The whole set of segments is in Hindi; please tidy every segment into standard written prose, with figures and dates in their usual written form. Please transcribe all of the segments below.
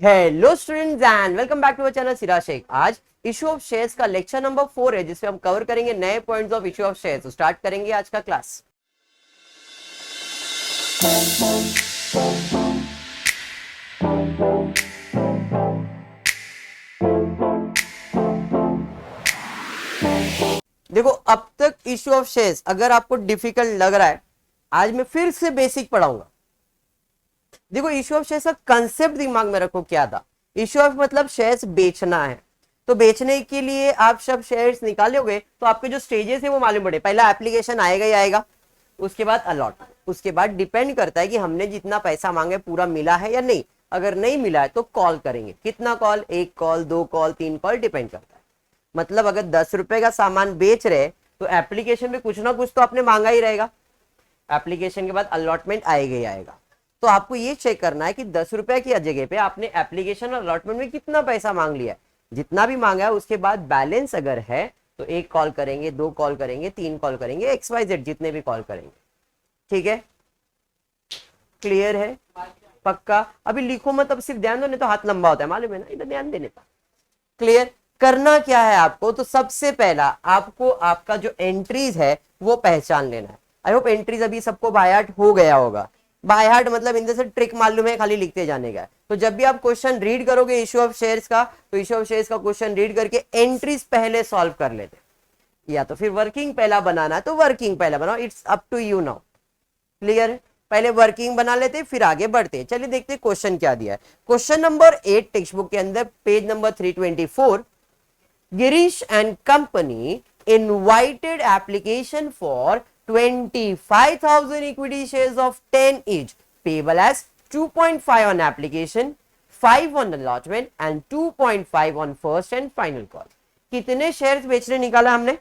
Hello students and welcome back to our channel Sira Shaikh. आज इशू ऑफ शेयर्स का लेक्चर नंबर 4 है जिसमें हम कवर करेंगे नए points of issue of shares. तो स्टार्ट करेंगे आज का क्लास। देखो, अब तक इशू ऑफ शेयर्स अगर आपको डिफिकल्ट लग रहा है, आज मैं फिर से बेसिक पढ़ाऊंगा। देखो, इशू ऑफ शेयर्स का कंसेप्ट दिमाग में रखो। क्या था इशू ऑफ? मतलब शेयर्स बेचना है। तो बेचने के लिए आप सब शेयर्स निकालोगे तो आपके जो स्टेजेस है वो मालूम पड़े। पहला एप्लीकेशन आएगा ही आएगा, उसके बाद अलॉटमेंट, उसके बाद डिपेंड करता है कि हमने जितना पैसा मांगे पूरा मिला है या नहीं। अगर नहीं मिला है तो कॉल करेंगे। कितना call? 1 call, 2 call, 3 call, depend करता है। मतलब अगर 10 रुपए का सामान बेच रहे तो एप्लीकेशन में कुछ ना कुछ तो आपने मांगा ही रहेगा। एप्लीकेशन के बाद अलॉटमेंट आएगा ही आएगा। तो आपको ये चेक करना है कि 10 रुपए की जगह पे आपने एप्लीकेशन और अलॉटमेंट में कितना पैसा मांग लिया है। जितना भी मांगा है उसके बाद बैलेंस अगर है तो 1 कॉल करेंगे, 2 कॉल करेंगे, 3 कॉल करेंगे, XYZ जितने भी कॉल करेंगे। ठीक है, क्लियर है? पक्का? अभी लिखो मत, अब सिर्फ ध्यान दो, नहीं तो हाथ लंबा होता है, मालूम है ना, इधर ध्यान देने का। क्लियर? करना क्या है आपको? तो सबसे पहला आपको आपका जो एंट्रीज है वो पहचान लेना है। आई होप एंट्रीज अभी सबको बाय हार्ट हो गया होगा। बाय हार्ट मतलब इन से ट्रिक मालूम है, खाली लिखते जाने का। तो जब भी आप क्वेश्चन रीड करोगे इशू ऑफ शेयर्स का, तो इशू ऑफ शेयर्स का क्वेश्चन रीड करके एंट्रीज पहले सॉल्व कर लेते, या तो फिर वर्किंग पहला बनाना है तो वर्किंग पहला बनाओ। It's up to you now. Clear? पहले वर्किंग बना लेते फिर आगे बढ़ते। चलिए देखते क्वेश्चन क्या दिया है। क्वेश्चन नंबर 8 टेक्स्ट बुक के अंदर page number 324। Girish and company invited application for 25,000 equity shares of 10 each, payable as 2.5 on application, 5 on allotment and 2.5 on first and final call. कितने शेयर्स बेचने निकाला हमने?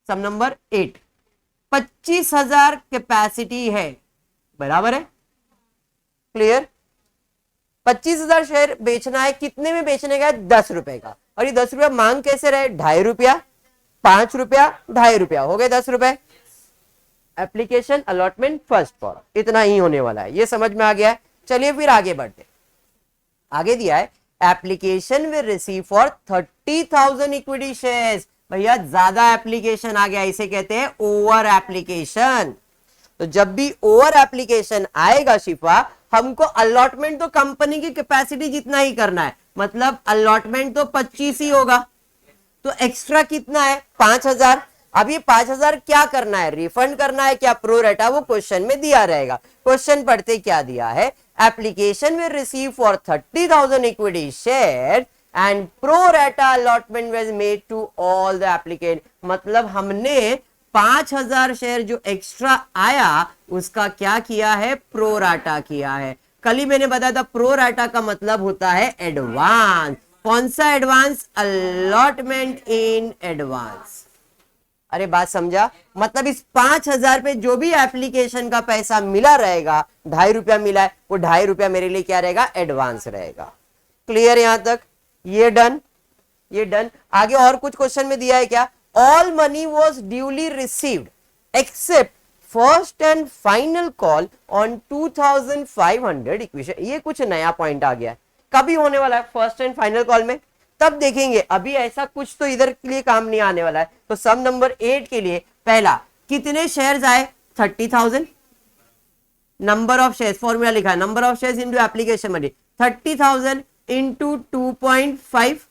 सम नंबर 8। 25,000 कैपेसिटी है, बराबर है? क्लियर? 25,000 शेयर बेचना है। कितने में बेचने का है? 10 रुपए का। और ये 10 रुपया मांग कैसे रहे? 2.5 रुपया, 5 रुपया, 2.5 रुपया, हो गए 10 रुपए। एप्लीकेशन, अलॉटमेंट, फर्स्ट कॉल, इतना ही होने वाला है। ये समझ में आ गया है? चलिए फिर आगे बढ़ते। आगे दिया है application will receive for 30,000 equity shares. भैया ज्यादा एप्लीकेशन आ गया, इसे कहते हैं ओवर एप्लीकेशन। तो जब भी ओवर एप्लीकेशन आएगा शिफा, हमको अलॉटमेंट तो कंपनी की कैपेसिटी जितना ही करना है, मतलब अलॉटमेंट तो 25 ही होगा। तो एक्स्ट्रा कितना है? 5,000। अब ये 5,000 क्या करना है? रिफंड करना है क्या प्रो रेटा? वो क्वेश्चन में दिया रहेगा। क्वेश्चन पढ़ते क्या दिया है? Application will receive for 30,000 equity share and pro rata allotment was made to all the applicant. मतलब हमने 5,000 शेयर जो एक्स्ट्रा आया उसका क्या किया है? प्रो राटा किया है। कल ही मैंने बताया था प्रो राटा का मतलब होता है एडवांस। कौन सा एडवांस? Allotment in advance. अरे बात समझा? मतलब इस 5,000 पे जो भी एप्लीकेशन का पैसा मिला रहेगा, 2.5 रुपया मिला है, वो 2.5 रुपया मेरे लिए क्या रहेगा? एडवांस रहेगा। क्लियर? यहां तक ये डन? ये डन। आगे और कुछ क्वेश्चन में दिया है क्या? All money was duly received except first and final call on 2,500 equation. ये कुछ नया पॉइंट आ गया है। कभी होने वाला है? फर्स्ट एंड फाइनल कॉल में, तब देखेंगे। अभी ऐसा कुछ तो इधर के लिए काम नहीं आने वाला है। तो सम नंबर 8 के लिए पहला कितने शेयर्स आए? 30,000। नंबर ऑफ शेयर्स फॉर्मूला लिखा है, number of shares into application money, 30,000 into 2.5।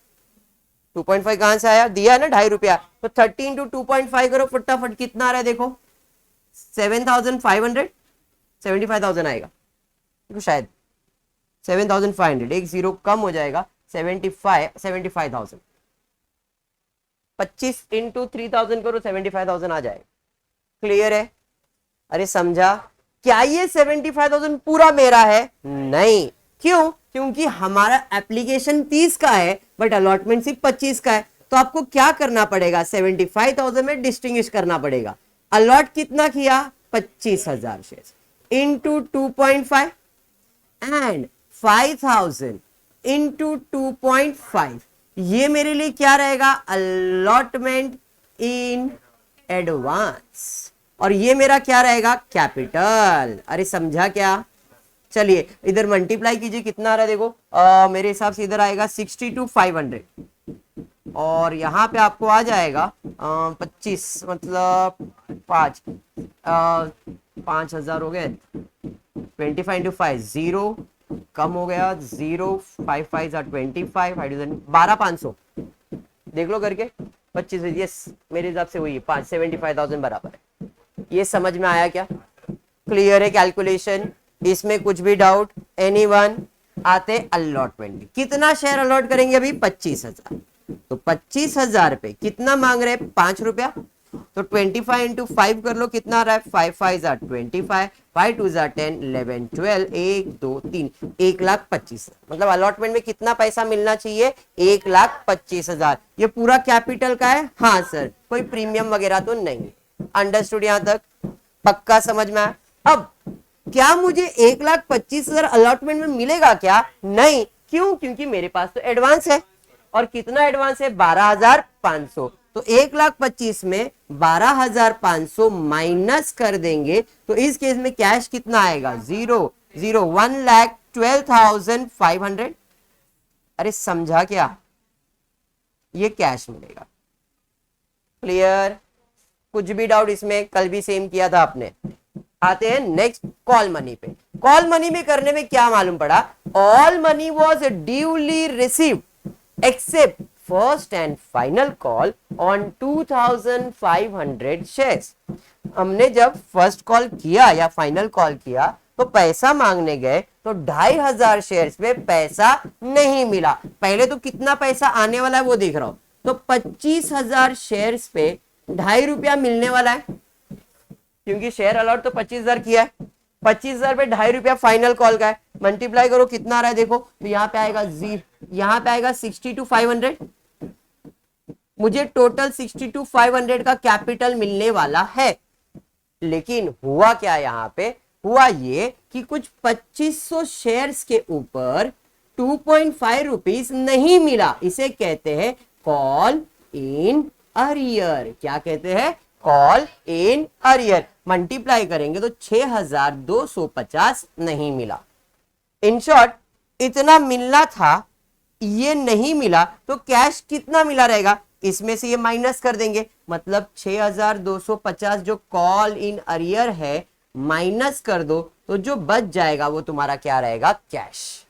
2.5 कहां से आया? दिया है ना 2.5 रुपया। तो 30 इंटू 2.5 करो फटाफट, कितना आ रहा है देखो? 7,500, 75,000 आएगा। देखो शायद 7,500, एक जीरो कम हो जाएगा, 75,000। 25 इंटू 3,000 करो, 75,000 आ जाएगा। क्लियर है? अरे समझा? क्या ये 75,000 पूरा मेरा है? नहीं। क्यों? क्योंकि हमारा एप्लीकेशन 30 का है बट अलॉटमेंट सिर्फ 25 का है। तो आपको क्या करना पड़ेगा? 75,000 में डिस्टिंग्विश करना पड़ेगा। अलॉट कितना किया? 25,000 शेयर इंटू 2.5 एंड 5,000 इंटू 2.5। ये मेरे लिए क्या रहेगा? Allotment in advance. और ये मेरा क्या रहेगा? कैपिटल। अरे समझा क्या? चलिए इधर मल्टीप्लाई कीजिए, कितना आ रहा है देखो, मेरे हिसाब से इधर आएगा 62,500 और यहाँ पे आपको आ जाएगा 25 मतलब 5,000 हो गए, 25 इंटू 5 0 कम हो गया 0, 5 5 25, 12,500 देख लो करके 25, यस मेरे हिसाब से वही 75,000 बराबर है। ये समझ में आया क्या? क्लियर है कैलकुलेशन? इसमें कुछ भी डाउट? एनीवन? आते अलॉटमेंट, कितना शेयर अलॉट करेंगे अभी? 25,000। तो 25,000 पे कितना मांग रहे हैं? 5 रुपया। तो 25 इंटू 5 कर लो, कितना आ रहा है? 5 5 25, 5 2 10 11 12, 1 2 3, 1,25,000। मतलब अलॉटमेंट में कितना पैसा मिलना चाहिए? 1,25,000। ये पूरा कैपिटल का है? हाँ सर, कोई प्रीमियम वगैरह तो नहीं। अंडरस्टूड यहां तक? पक्का समझ में आया? अब क्या मुझे 1,25,000 अलॉटमेंट में मिलेगा क्या? नहीं। क्यों? क्योंकि मेरे पास तो एडवांस है। और कितना एडवांस है? 12,500। तो 1,25,000 में 12,500 माइनस कर देंगे तो इस केस में कैश कितना आएगा? 0 0, 1,12,500। अरे समझा क्या? ये कैश मिलेगा। क्लियर? कुछ भी डाउट इसमें? कल भी सेम किया था आपने। आते हैं नेक्स्ट कॉल मनी पे। कॉल मनी में करने में क्या मालूम पड़ा? All money was duly received accept first and final call on 2,500 shares. हमने जब फर्स्ट कॉल किया या फाइनल कॉल किया तो पैसा मांगने गए तो 2,500 शेयर्स पे पैसा नहीं मिला। पहले तो कितना पैसा आने वाला है वो देख रहा हूं। तो 25,000 शेयर्स पे 2.5 रुपया मिलने वाला है, क्योंकि शेयर अलॉट तो 25,000 किया है। 25,000 पे 2.5 रुपया फाइनल कॉल का है। मल्टीप्लाई करो कितना आ रहा है देखो, तो यहाँ पे आएगा यहाँ पे आएगा 62,500। मुझे टोटल 62,500 का कैपिटल मिलने वाला है। लेकिन हुआ क्या यहाँ पे? हुआ ये कि कुछ 2500 शेयर्स के ऊपर 2.5 रुपीज नहीं मिला। इसे कहते हैं कॉल इन अरियर। क्या कहते हैं? Call in arrear. मल्टीप्लाई करेंगे तो 6,250 नहीं मिला। इन शॉर्ट इतना मिलना था, ये नहीं मिला, तो कैश कितना मिला रहेगा? इसमें से ये माइनस कर देंगे, मतलब 6,250 जो कॉल इन अरियर है माइनस कर दो तो जो बच जाएगा वो तुम्हारा क्या रहेगा? कैश।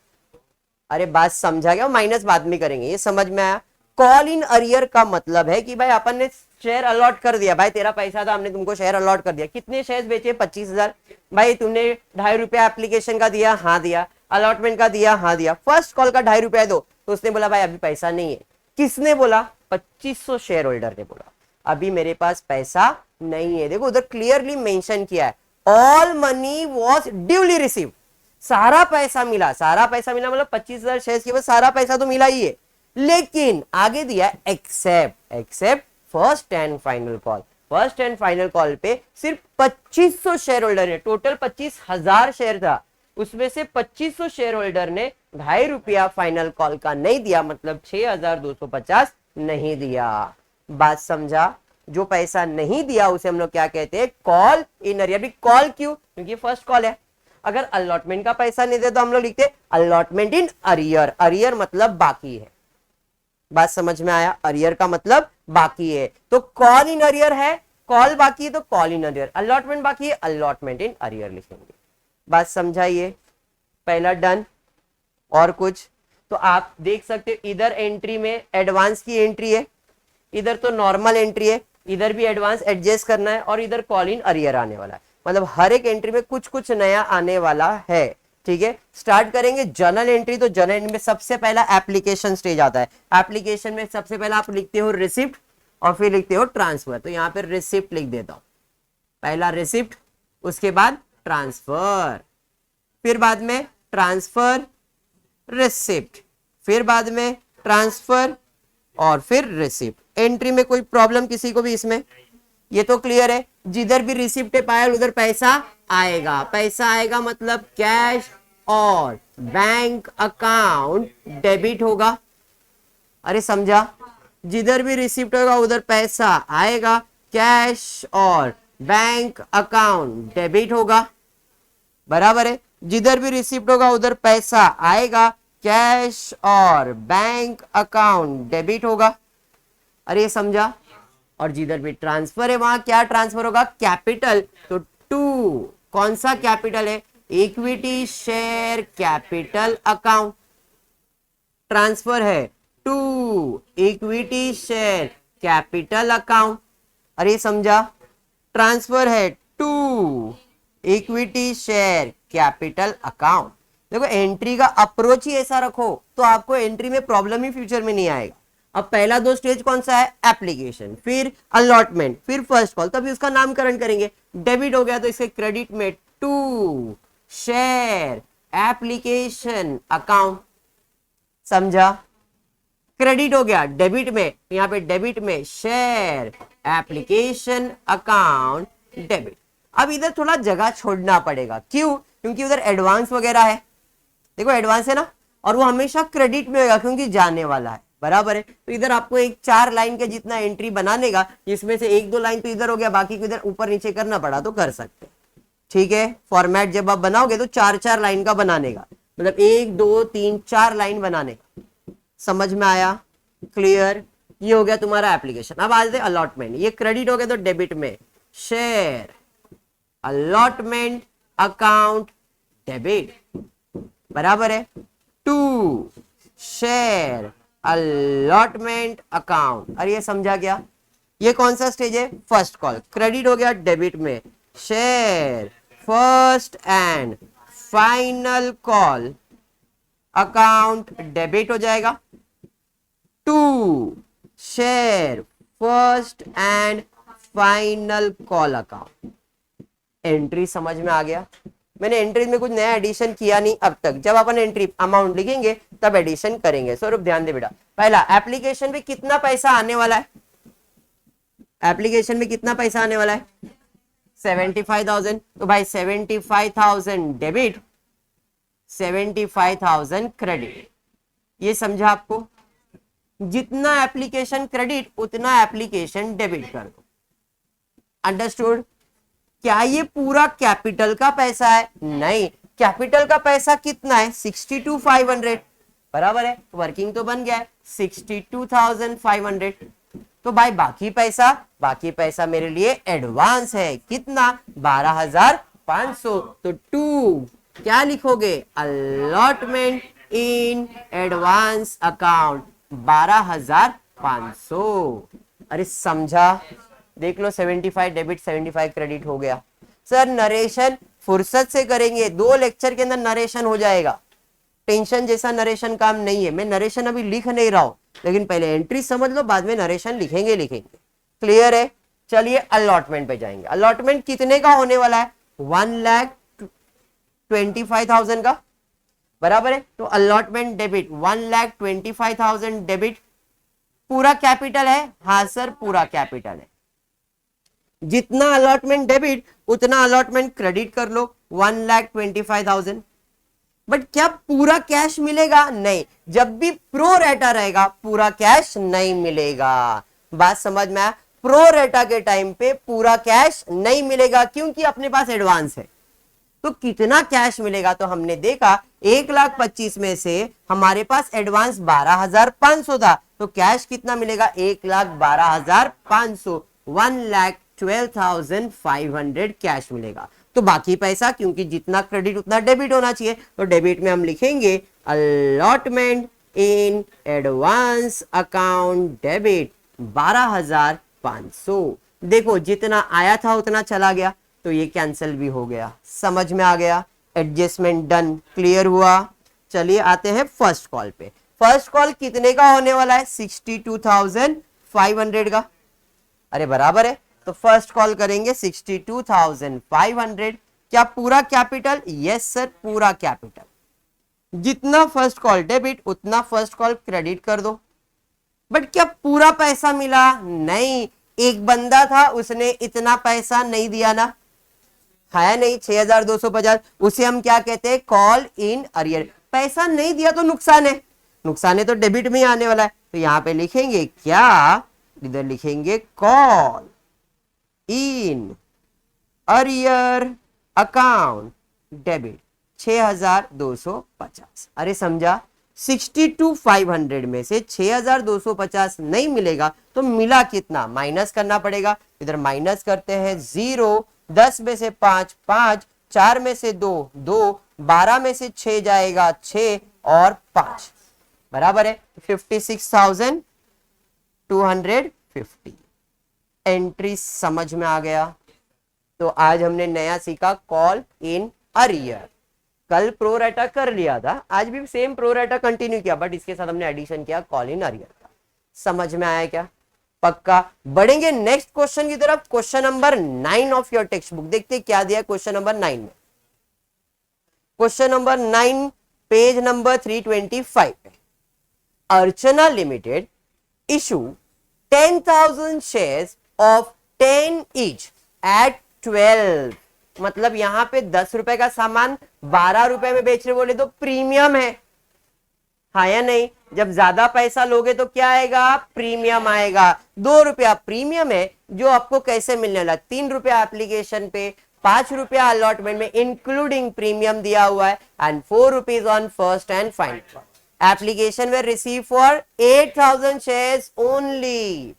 अरे बात समझा गया? माइनस बाद में करेंगे। ये समझ में आया? कॉल इन अरियर का मतलब है कि भाई अपन ने शेयर अलॉट कर दिया, भाई तेरा पैसा था, हमने तुमको शेयर अलॉट कर दिया। कितने शेयर बेचे? 25,000। भाई तुमने 2.5 रुपया एप्लीकेशन का दिया? हाँ दिया। अलॉटमेंट का दिया? हाँ दिया। फर्स्ट कॉल का 2.5 रुपया दो, तो उसने बोला भाई अभी पैसा नहीं है। किसने बोला? 2500 शेयर होल्डर ने बोला अभी मेरे पास पैसा नहीं है। देखो उधर क्लियरली मेंशन किया है, all money was duly receive. सारा पैसा मिला। सारा पैसा मिला मतलब 25,000 शेयर के बाद सारा पैसा तो मिला ही है। लेकिन आगे दिया accept first and final call. First and final call पे सिर्फ 2500 शेयर होल्डर है। टोटल 25,000 शेयर था, उसमें से 2500 शेयर होल्डर ने 2.5 रुपया फाइनल कॉल का नहीं दिया, मतलब 6,250 नहीं दिया। बात समझा? जो पैसा नहीं दिया उसे हम लोग क्या कहते हैं? Call in arrear. भी कॉल क्यों? क्योंकि फर्स्ट कॉल है। अगर अलॉटमेंट का पैसा नहीं दे तो हम लोग लिखते अलॉटमेंट इन अरियर। अरियर मतलब बाकी है। बात समझ में आया? अरियर का मतलब बाकी है। तो कॉल इन अरियर है, कॉल बाकी है तो कॉल इन अरियर। अलॉटमेंट बाकी है, अलॉटमेंट इन अरियर लिखेंगे। बात समझाइए? पहला डन। और कुछ? तो आप देख सकते हो इधर एंट्री में एडवांस की एंट्री है, इधर तो नॉर्मल एंट्री है, इधर भी एडवांस एडजस्ट करना है और इधर कॉल इन अरियर आने वाला है। मतलब हर एक एंट्री में कुछ कुछ नया आने वाला है। ठीक है, स्टार्ट करेंगे जर्नल एंट्री। तो जर्नल एंट्री में सबसे पहला एप्लीकेशन स्टेज आता है। एप्लीकेशन में सबसे पहला आप लिखते हो रिसिप्ट और फिर लिखते हो ट्रांसफर। तो यहाँ पे रिसिप्ट लिख देता हूं, पहला रिसिप्ट, उसके बाद ट्रांसफर, फिर बाद में ट्रांसफर रिसिप्ट, फिर बाद में ट्रांसफर और फिर रिसिप्ट। एंट्री में कोई प्रॉब्लम किसी को भी इसमें? ये तो क्लियर है। जिधर भी रिसिप्ट पाया उधर पैसा आएगा। पैसा आएगा मतलब कैश और बैंक अकाउंट डेबिट होगा। अरे समझा? जिधर भी रिसिप्ट होगा उधर पैसा आएगा, कैश और बैंक अकाउंट डेबिट होगा। बराबर है? जिधर भी रिसिप्ट होगा उधर पैसा आएगा, कैश और बैंक अकाउंट डेबिट होगा। अरे ये समझा। और जिधर भी ट्रांसफर है वहां क्या ट्रांसफर होगा, कैपिटल। तो टू कौन सा कैपिटल है, equity share capital account. Transfer है to equity share capital account. अरे समझा। ट्रांसफर है to equity share capital account. देखो एंट्री का अप्रोच ही ऐसा रखो तो आपको एंट्री में प्रॉब्लम ही फ्यूचर में नहीं आएगा। अब पहला दो स्टेज कौन सा है, एप्लीकेशन, फिर अलॉटमेंट, फिर फर्स्ट कॉल, तभी उसका नामकरण करेंगे। डेबिट हो गया तो इसके क्रेडिट में टू शेयर एप्लीकेशन अकाउंट, समझा। क्रेडिट हो गया डेबिट में, यहां पे डेबिट में शेयर एप्लीकेशन अकाउंट डेबिट। अब इधर थोड़ा जगह छोड़ना पड़ेगा, क्यों, क्योंकि उधर एडवांस वगैरह है। देखो एडवांस है ना, और वो हमेशा क्रेडिट में होगा क्योंकि जाने वाला है, बराबर है। तो इधर आपको एक 4 लाइन के जितना एंट्री बनाने का, जिसमें से 1-2 लाइन तो इधर हो गया, बाकी को इधर ऊपर नीचे करना पड़ा तो कर सकते, ठीक है। फॉर्मेट जब आप बनाओगे तो 4-4 लाइन का बनाने का, मतलब 1 2 3 4 लाइन बनाने का। समझ में आया, क्लियर। ये हो गया तुम्हारा एप्लीकेशन। अब आ जाते अलॉटमेंट। ये क्रेडिट हो गया तो डेबिट में शेयर अलॉटमेंट अकाउंट डेबिट, बराबर है। To share allotment account. अरे ये समझा क्या, ये कौन सा स्टेज है, फर्स्ट कॉल। क्रेडिट हो गया डेबिट में share first and final call account debit हो जाएगा। To share first and final call account. Entry समझ में आ गया। मैंने एंट्री में कुछ नया एडिशन किया नहीं अब तक। जब अपन एंट्री अमाउंट लिखेंगे तब एडिशन करेंगे। स्वरूप ध्यान दे बेटा। पहला एप्लीकेशन में कितना पैसा आने वाला है, एप्लीकेशन में कितना पैसा आने वाला है 75,000। तो भाई 75,000 डेबिट, 75,000 क्रेडिट। ये समझा आपको। जितना एप्लीकेशन क्रेडिट उतना एप्लीकेशन डेबिट कर दो। अंडरस्टूड। क्या ये पूरा कैपिटल का पैसा है, नहीं। कैपिटल का पैसा कितना है 62,500, बराबर है। वर्किंग तो बन गया है 62,500। तो भाई बाकी पैसा मेरे लिए एडवांस है, कितना 12,500। तो टू क्या लिखोगे, अलॉटमेंट इन एडवांस अकाउंट 12,500। अरे समझा। देख लो 75 डेबिट 75 क्रेडिट हो गया। सर नरेशन फुर्सत से करेंगे, 2 लेक्चर के अंदर नरेशन हो जाएगा। टेंशन जैसा नरेशन काम नहीं है। मैं नरेशन अभी लिख नहीं रहा हूं, लेकिन पहले एंट्री समझ लो, बाद में नरेशन लिखेंगे। क्लियर है। चलिए अलॉटमेंट पे जाएंगे। अलॉटमेंट कितने का होने वाला है, 1,25,000 का, बराबर है। तो अलॉटमेंट डेबिट 1,25,000 डेबिट। पूरा कैपिटल है, हाँ सर पूरा कैपिटल है। जितना अलॉटमेंट डेबिट उतना अलॉटमेंट क्रेडिट कर लो, 1,25,000। बट क्या पूरा कैश मिलेगा, नहीं। जब भी प्रो रेटा रहेगा पूरा कैश नहीं मिलेगा। बात समझ में आया। प्रो रेटा के टाइम पे पूरा कैश नहीं मिलेगा क्योंकि अपने पास एडवांस है। तो कितना कैश मिलेगा, तो हमने देखा 1,25,000 में से हमारे पास एडवांस 12,500 था, तो कैश कितना मिलेगा 1,12,500, 1,12,500 कैश मिलेगा। तो बाकी पैसा, क्योंकि जितना क्रेडिट उतना डेबिट होना चाहिए, तो डेबिट में हम लिखेंगे allotment in advance account debit 12,500। देखो जितना आया था उतना चला गया, तो ये कैंसिल भी हो गया। समझ में आ गया, एडजस्टमेंट डन, क्लियर हुआ। चलिए आते हैं फर्स्ट कॉल पे। फर्स्ट कॉल कितने का होने वाला है 62,500 का, अरे बराबर है। तो फर्स्ट कॉल करेंगे 62,500। क्या पूरा कैपिटल, यस सर पूरा कैपिटल। जितना फर्स्ट कॉल डेबिट उतना फर्स्ट कॉल क्रेडिट कर दो। बट क्या पूरा पैसा मिला, नहीं। एक बंदा था उसने इतना पैसा नहीं दिया ना, है नहीं 6,250, उसे हम क्या कहते हैं, कॉल इन अरियर। पैसा नहीं दिया तो नुकसान है, नुकसान है तो डेबिट में ही आने वाला है। तो यहां पे लिखेंगे क्या, इधर लिखेंगे call in arrear account debit. 6250। अरे समझा, 62,500 में से 6250 नहीं मिलेगा तो मिला कितना, माइनस करना पड़ेगा। इधर माइनस करते हैं, 0, 10 में से 5 5, 4 में से 2 2, 12 में से 6 जाएगा 6 और 5 बराबर है 56,250। एंट्री समझ में आ गया। तो आज हमने नया सीखा कॉल इन अरियर। कल प्रोरेटा कर लिया था, आज भी सेम प्रोरेटा कंटिन्यू किया, बट इसके साथ हमने एडिशन किया कॉल इन अरियर का। समझ में आया क्या? पक्का। बढ़ेंगे नेक्स्ट क्वेश्चन की तरफ। Question number 9 of your text book. देखते क्या दिया क्वेश्चन नंबर 9 में। क्वेश्चन नंबर 9 पेज नंबर 325 पे। Archana limited issue 10,000 shares of 10 each at 12। मतलब यहां पे 10 रुपए का सामान 12 रुपए में बेच रहे, बोले तो प्रीमियम है, हाँ या नहीं? जब ज्यादा पैसा लोगे तो क्या आएगा, प्रीमियम आएगा। 2 रुपया प्रीमियम है जो आपको कैसे मिलने वाला, 3 रुपया एप्लीकेशन पे, 5 रुपया अलॉटमेंट में इंक्लूडिंग प्रीमियम दिया हुआ है, and 4 rupees on first and final. Application way receive for 8,000 shares only.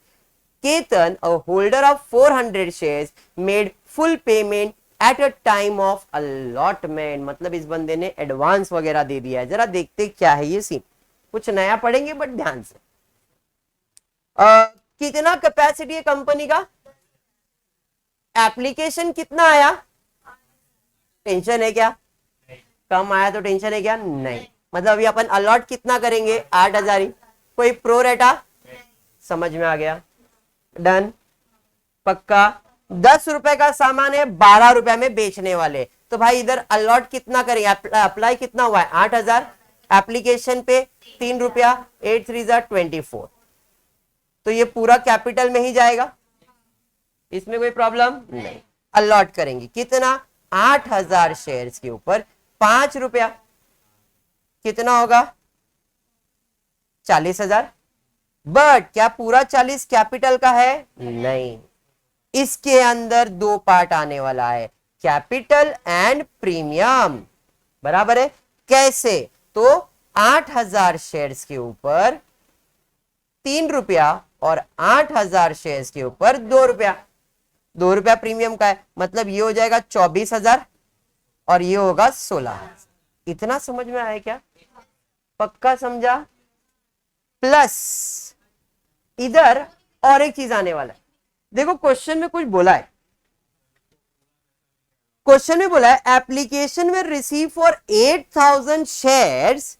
Ketan, a holder of 400 shares, made full payment at a time of allotment। मतलब इस बंदे ने एडवांस वगैरह दे दिया है। जरा देखते क्या है ये सीन, कुछ नया पढ़ेंगे बट ध्यान से। कितना कैपेसिटी है कंपनी का, एप्लीकेशन कितना आया, टेंशन है क्या? कम आया तो टेंशन है क्या? नहीं। मतलब अभी अपन अलॉट कितना करेंगे, 8,000 ही। कोई प्रो रेटा? समझ में आ गया, डन, पक्का। 10 रुपए का सामान है, 12 रुपए में बेचने वाले, तो भाई इधर अलॉट कितना करेंगे, अप्लाई कितना हुआ है, 8,000। एप्लीकेशन पे 3 रुपया, 8 3 24, तो ये पूरा कैपिटल में ही जाएगा, इसमें कोई प्रॉब्लम नहीं। अलॉट करेंगे कितना, 8,000 शेयर्स के ऊपर 5 रुपया, कितना होगा, 40,000। बट क्या पूरा 40 कैपिटल का है? नहीं, इसके अंदर 2 पार्ट आने वाला है, कैपिटल एंड प्रीमियम। बराबर है? कैसे? तो 8,000 शेयर्स के ऊपर 3 रुपया और 8,000 शेयर्स के ऊपर 2 रुपया। 2 रुपया प्रीमियम का है, मतलब ये हो जाएगा 24,000 और ये होगा 16,000। इतना समझ में आया क्या? पक्का समझा? प्लस इधर और एक चीज आने वाला है। देखो क्वेश्चन में कुछ बोला है, क्वेश्चन में बोला है एप्लीकेशन में receive for 8,000 shares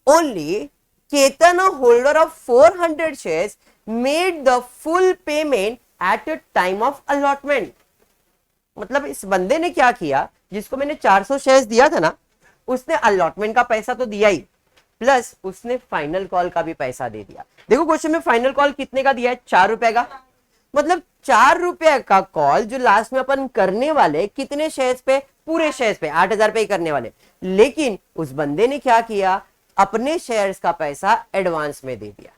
only, Ketan a holder of 400 shares made the full payment at a time of allotment. मतलब इस बंदे ने क्या किया, जिसको मैंने 400 शेयर्स दिया था ना, उसने अलॉटमेंट का पैसा तो दिया ही, प्लस उसने फाइनल कॉल का भी पैसा दे दिया। देखो क्वेश्चन में फाइनल कॉल कितने का दिया है, 4 रुपए का। मतलब 4 रुपए का कॉल जो लास्ट में अपन करने वाले, कितने शेयर्स पे, पूरे शेयर्स पे, 8,000 पे ही करने वाले। लेकिन उस बंदे ने क्या किया, अपने शेयर्स का पैसा एडवांस में दे दिया,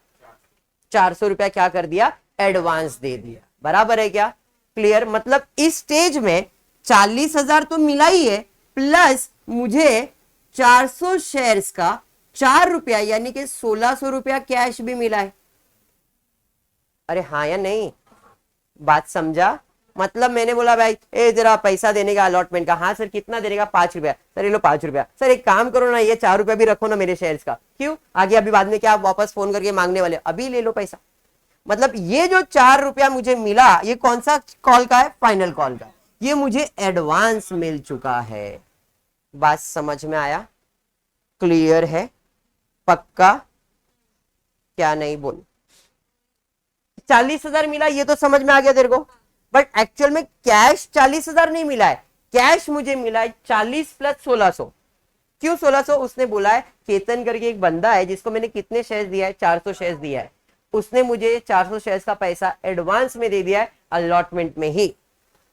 400 रुपया क्या कर दिया, एडवांस दे दिया। बराबर है क्या? क्लियर? मतलब इस स्टेज में 40,000 तो मिला ही है, प्लस मुझे 400 शेयर्स का 4 रुपया यानी कि 1,600 रुपया कैश भी मिला है। अरे हाँ या नहीं, बात समझा? मतलब मैंने बोला भाई ए जरा पैसा देने का अलॉटमेंट का, हाँ सर कितना देने का, 5 रुपया। सर ये लो 5 रुपया। सर एक काम करो ना, ये 4 रुपया भी रखो ना मेरे शेयर्स का। क्यों? आगे अभी बाद में क्या आप वापस फोन करके मांगने वाले, अभी ले लो पैसा। मतलब ये जो 4 रुपया मुझे मिला, ये कौन सा कॉल का है, फाइनल कॉल का, ये मुझे एडवांस मिल चुका है। बात समझ में आया? क्लियर है? पक्का? क्या नहीं बोल, 40,000 मिला ये तो समझ में आ गया तेरे को, बट एक्चुअल में कैश 40,000 नहीं मिला है, कैश मुझे मिला है 40 प्लस 1,600। क्यों 1,600? उसने बोला है, केतन करके एक बंदा है जिसको मैंने कितने शेयर्स दिया है, 400 शेयर्स दिया है, उसने मुझे 400 शेयर्स का पैसा एडवांस में दे दिया है, अलॉटमेंट में ही।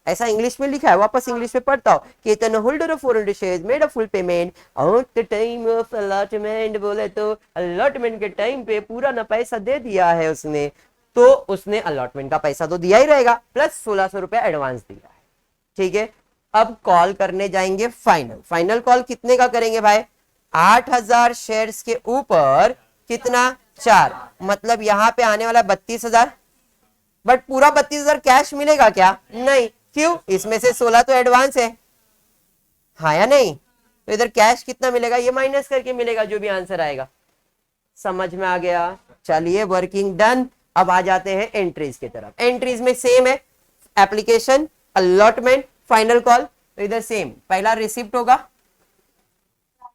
ऐसा इंग्लिश में लिखा है, वापस इंग्लिश में पढ़ता हूं। Ketan holder of 400 shares made a full payment on the time of allotment. बोले तो अलॉटमेंट के टाइम पे पूरा ना पैसा दे दिया है उसने, तो उसने अलॉटमेंट का पैसा तो दिया ही रहेगा, प्लस 1,600 रुपया एडवांस दिया है। ठीक है, अब कॉल करने जाएंगे फाइनल। फाइनल कॉल कितने का करेंगे भाई? 8,000 शेयर्स के ऊपर कितना? 4, मतलब यहां पे आने वाला 32,000। बट पूरा 32,000 कैश मिलेगा क्या? नहीं। क्यों? इसमें से 16 तो एडवांस है, हाँ या नहीं? तो इधर कैश कितना मिलेगा? ये माइनस करके मिलेगा जो भी आंसर आएगा। समझ में आ गया? चलिए, वर्किंग डन। अब आ जाते हैं एंट्रीज की तरफ। एंट्रीज में सेम है, एप्लीकेशन, अलॉटमेंट, फाइनल कॉल। तो इधर सेम, पहला रिसिप्ट होगा,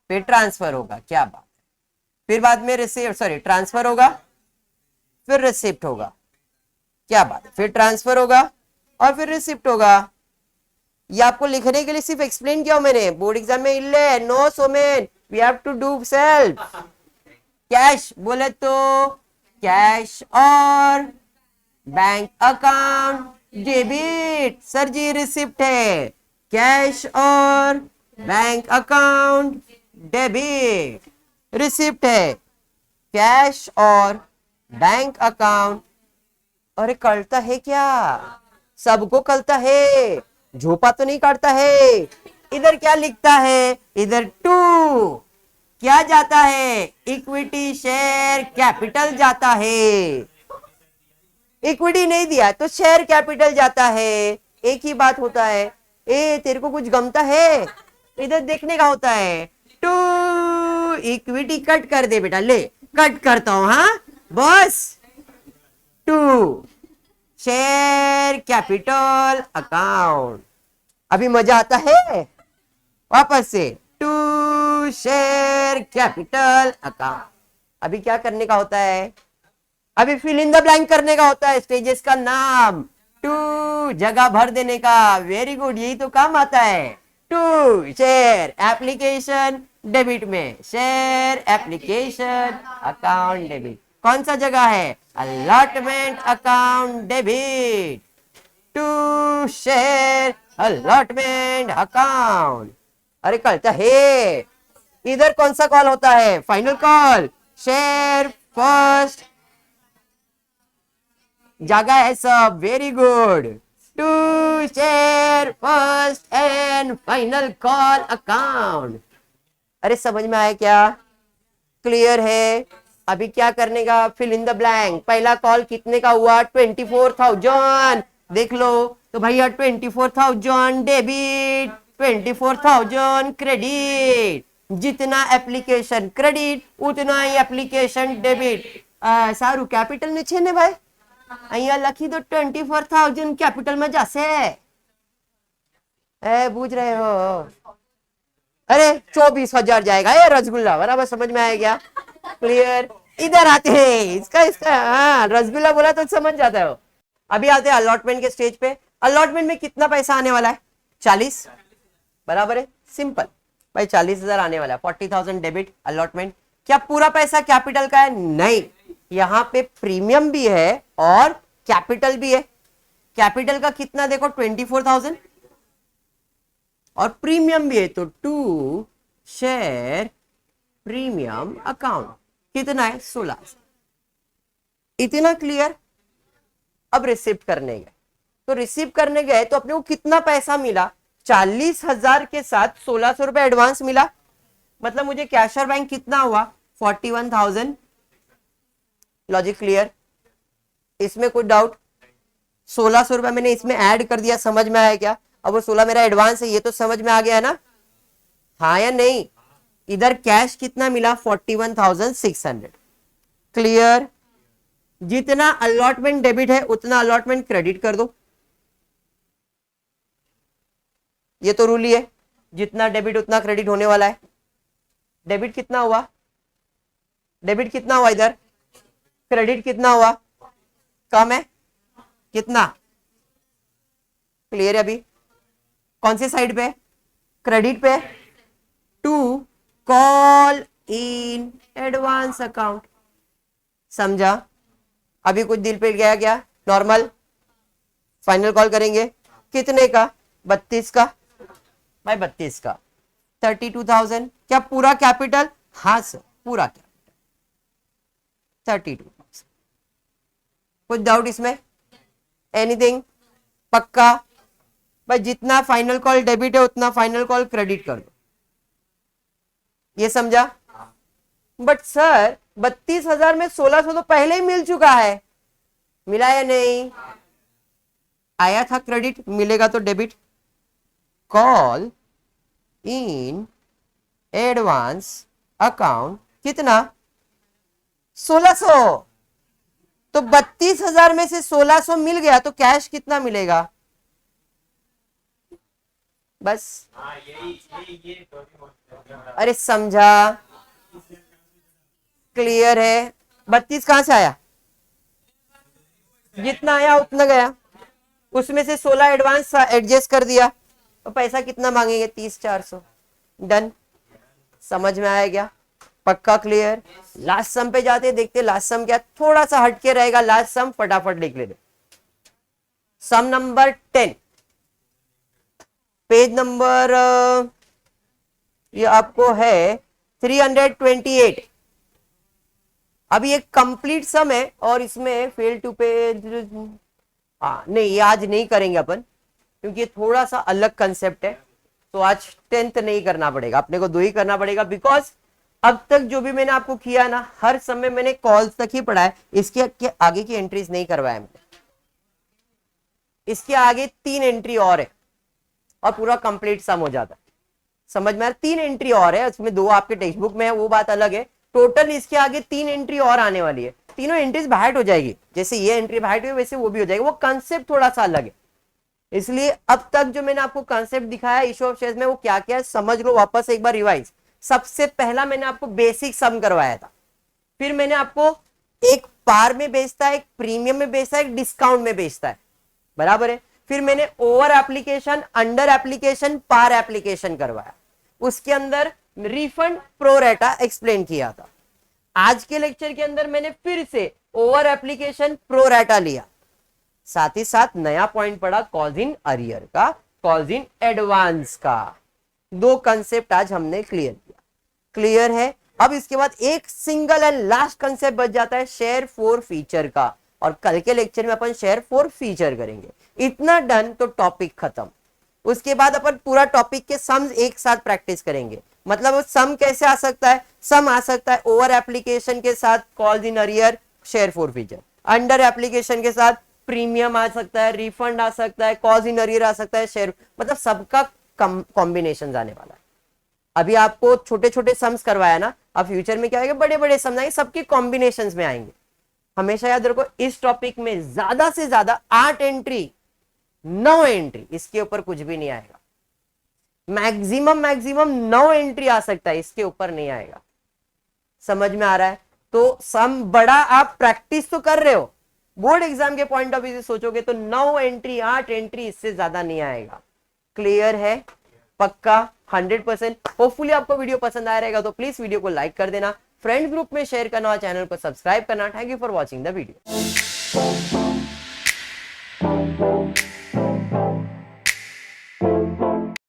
फिर ट्रांसफर होगा, क्या बात है, फिर बाद में ट्रांसफर होगा, फिर रिसिप्ट होगा, क्या बात है, फिर ट्रांसफर होगा और फिर रिसिप्ट होगा। ये आपको लिखने के लिए सिर्फ एक्सप्लेन किया मैंने, बोर्ड एग्जाम में इल्ले नो सोमेन, we have to do self. Cash बोले तो कैश और bank account debit. Sir ji receipt है, कैश और बैंक अकाउंट डेबिट। रिसिप्ट है, कैश और बैंक अकाउंट। अरे कलता है क्या? सबको कलता है, झोपा तो नहीं काटता है। इधर क्या लिखता है? इधर टू क्या जाता है? इक्विटी शेयर कैपिटल जाता है। इक्विटी नहीं दिया तो शेयर कैपिटल जाता है, एक ही बात होता है। ए तेरे को कुछ गमता है? इधर देखने का होता है। टू इक्विटी कट कर दे बेटा, ले कट करता हूं, हाँ बस। To share capital account. अभी मजा आता है? वापस से, टू शेयर कैपिटल अकाउंट। अभी क्या करने का होता है? अभी फिल इन द ब्लैंक करने का होता है, स्टेजेस का नाम, टू जगह भर देने का। वेरी गुड, यही तो काम आता है। टू शेयर एप्लीकेशन डेबिट में, शेयर एप्लीकेशन अकाउंट डेबिट। कौन सा जगह है? Allotment account debit. To share allotment account. अरे कलता है। इधर कौन सा कॉल होता है? फाइनल कॉल, शेयर फर्स्ट जगह है सब। Very good, to share first and final call account. अरे समझ में आया क्या? क्लियर है? अभी क्या करने का? Fill in the blank. पहला कॉल कितने का हुआ? 24,000। देख लो तो भैया 24,000 डेबिट, 24,000 क्रेडिट। जितना एप्लीकेशन क्रेडिट उतना ही एप्लीकेशन डेबिट। सारू कैपिटल नीचे ने भाई, અહીંયા લખી દો 24,000 कैपिटल में जासे। बूझ रहे हो? अरे 24,000 जाएगा ये रसगुल्ला, बराबर समझ में आया क्या? क्लियर? इधर आते हैं, इसका हाँ रसगुल्ला बोला तो समझ जाता है वो। अभी आते हैं अलॉटमेंट के स्टेज पे। अलॉटमेंट में कितना पैसा आने वाला है? 40, बराबर है, सिंपल भाई 40,000 आने वाला है। 40,000 डेबिट अलॉटमेंट। क्या पूरा पैसा कैपिटल का है? नहीं, यहां पे प्रीमियम भी है और कैपिटल भी है। कैपिटल का कितना देखो 24,000 और प्रीमियम भी है तो टू शेयर प्रीमियम अकाउंट कितना है? 16। इतना क्लियर? अब रिसिप्ट करने गए, तो रिसीव करने गए तो अपने को कितना पैसा मिला? 40,000 के साथ 1,600 रुपए एडवांस मिला, मतलब मुझे कैश और बैंक कितना हुआ? 41,000। Logic clear? इसमें कोई डाउट? 1,600 रुपए मैंने इसमें ऐड कर दिया, समझ में आया क्या? अब वो 16 मेरा एडवांस है, ये तो समझ में आ गया है ना, हाँ या नहीं? इधर कैश कितना मिला? 41,600। क्लियर? जितना अलॉटमेंट डेबिट है उतना अलॉटमेंट क्रेडिट कर दो, ये तो रूल ही है, जितना डेबिट उतना क्रेडिट होने वाला है। डेबिट कितना हुआ? डेबिट कितना हुआ? इधर क्रेडिट कितना हुआ? कम है, कितना? क्लियर है? अभी कौन सी साइड पे? क्रेडिट पे। To call in advance account, समझा? अभी कुछ दिल पे गया क्या? नॉर्मल फाइनल कॉल करेंगे कितने का? 32 का भाई, 32 का 32,000। क्या पूरा कैपिटल? हाँ सर पूरा कैपिटल 32,000। कुछ डाउट इसमें? एनीथिंग? पक्का? भाई जितना फाइनल कॉल डेबिट है उतना फाइनल कॉल क्रेडिट कर दो, ये समझा। बट सर 32,000 में 1,600 तो पहले ही मिल चुका है, मिला या नहीं, आया था क्रेडिट, मिलेगा तो debit. Call in advance account कितना, 1,600। तो 32,000 में से 1,600 मिल गया तो कैश कितना मिलेगा, बस। अरे समझा, क्लियर है। 32 कहां से आया, जितना आया उतना गया, उसमें से 16 एडवांस एडजस्ट कर दिया, तो पैसा कितना मांगेंगे, 30,400। डन, समझ में आया क्या, पक्का क्लियर। लास्ट सम पे जाते देखते, लास्ट सम क्या थोड़ा सा हटके रहेगा, लास्ट सम फटाफट लिख लेते। सम नंबर 10, पेज नंबर ये आपको है 328। अभी एक कंप्लीट सम है और इसमें फेल टू पे, नहीं ये आज नहीं करेंगे अपन, क्योंकि ये थोड़ा सा अलग कंसेप्ट है, तो आज 10th नहीं करना पड़ेगा, अपने को 2 ही करना पड़ेगा। बिकॉज अब तक जो भी मैंने आपको किया ना, हर समय मैंने कॉल्स तक ही पढ़ा है, इसके आगे की एंट्रीज नहीं करवाया मैंने। इसके आगे 3 एंट्री और है और पूरा कंप्लीट सम हो जाता है, समझ में आ रहा, 3 एंट्री और है, उसमें 2 आपके टेक्स्ट बुक में है, वो बात अलग है। टोटल इसके आगे 3 एंट्री और आने वाली है, तीनों एंट्रीज बाइट हो जाएगी, जैसे ये एंट्री बाइट हुई वैसे वो भी हो जाएगी, वो कंसेप्ट थोड़ा सा अलग है। इसलिए अब तक जो मैंने आपको कंसेप्ट दिखाया इशू ऑफ शेयर्स में, वो क्या क्या है समझ लो वापस एक बार रिवाइज। सबसे पहला मैंने आपको बेसिक सम करवाया था, फिर मैंने आपको एक पार में बेचता है, एक प्रीमियम में बेचता है, एक डिस्काउंट में बेचता है, बराबर है। फिर मैंने ओवर एप्लीकेशन, अंडर एप्लीकेशन, पार एप्लीकेशन करवाया, उसके अंदर रिफंड प्रो रेटा एक्सप्लेन किया था। आज के लेक्चर के अंदर मैंने फिर से ओवर एप्लीकेशन प्रो रेटा लिया, साथ ही साथ नया पॉइंट पड़ा कॉज इन अरियर का, कॉज इन एडवांस का। 2 कंसेप्ट आज हमने क्लियर किया, क्लियर है। अब इसके बाद एक सिंगल एंड लास्ट कंसेप्ट बच जाता है शेयर फॉर फीचर का, और कल के लेक्चर में अपन शेयर फॉर फीचर करेंगे। इतना डन तो टॉपिक खत्म। उसके बाद अपन पूरा टॉपिक के सम्स एक साथ प्रैक्टिस करेंगे। मतलब सम कैसे आ सकता है, सम आ सकता है ओवर एप्लीकेशन के साथ calls in arrear share for feature, under application के साथ प्रीमियम आ सकता है, रिफंड आ सकता है, कॉल्स इन अरियर आ सकता है, शेयर, मतलब सबका कॉम्बिनेशन आने वाला है। अभी आपको छोटे छोटे सम्स करवाया ना, अब फ्यूचर में क्या आएगा, बड़े बड़े सम्स आएंगे, सबके कॉम्बिनेशन में आएंगे। हमेशा याद रखो इस टॉपिक में ज्यादा से ज्यादा 8 एंट्री 9 एंट्री, इसके ऊपर कुछ भी नहीं आएगा। मैक्सिमम 9 एंट्री आ सकता है, इसके ऊपर नहीं आएगा। समझ में आ रहा है। तो सम बड़ा आप प्रैक्टिस तो कर रहे हो, बोर्ड एग्जाम के पॉइंट ऑफ व्यू से सोचोगे तो 9 एंट्री 8 एंट्री, इससे ज्यादा नहीं आएगा। क्लियर है, पक्का 100%। होपफुली आपको वीडियो पसंद आया रहेगा, तो प्लीज वीडियो को लाइक कर देना, फ्रेंड ग्रुप में शेयर करना और चैनल को सब्सक्राइब करना। Thank you for watching the video.